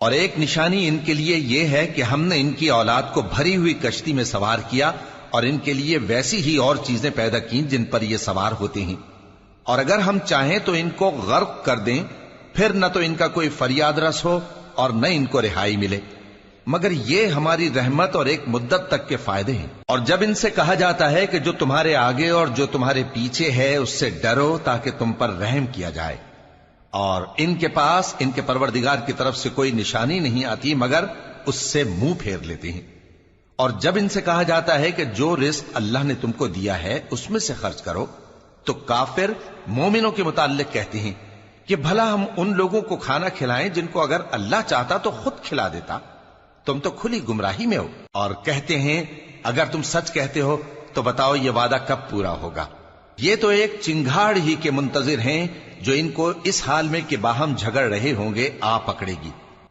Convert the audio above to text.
और एक निशानी इनके लिए यह है कि हमने इनकी औलाद को भरी हुई कश्ती में सवार किया और इनके लिए वैसी ही और चीजें पैदा की जिन पर ये सवार होते हैं, और अगर हम चाहें तो इनको गर्क कर दें, फिर न तो इनका कोई फरियाद रस हो और न इनको रिहाई मिले, मगर ये हमारी रहमत और एक मुद्दत तक के फायदे हैं। और जब इनसे कहा जाता है कि जो तुम्हारे आगे और जो तुम्हारे पीछे है उससे डरो ताकि तुम पर रहम किया जाए, और इनके पास इनके परवरदिगार की तरफ से कोई निशानी नहीं आती मगर उससे मुंह फेर लेते हैं। और जब इनसे कहा जाता है कि जो रिस्क अल्लाह ने तुमको दिया है उसमें से खर्च करो, तो काफिर मोमिनों के मुताल्लिक कहते हैं कि भला हम उन लोगों को खाना खिलाएं जिनको अगर अल्लाह चाहता तो खुद खिला देता, तुम तो खुली गुमराही में हो। और कहते हैं अगर तुम सच कहते हो तो बताओ ये वादा कब पूरा होगा। ये तो एक चिंगाड़ ही के मुंतजिर हैं जो इनको इस हाल में कि बाहम झगड़ रहे होंगे आ पकड़ेगी।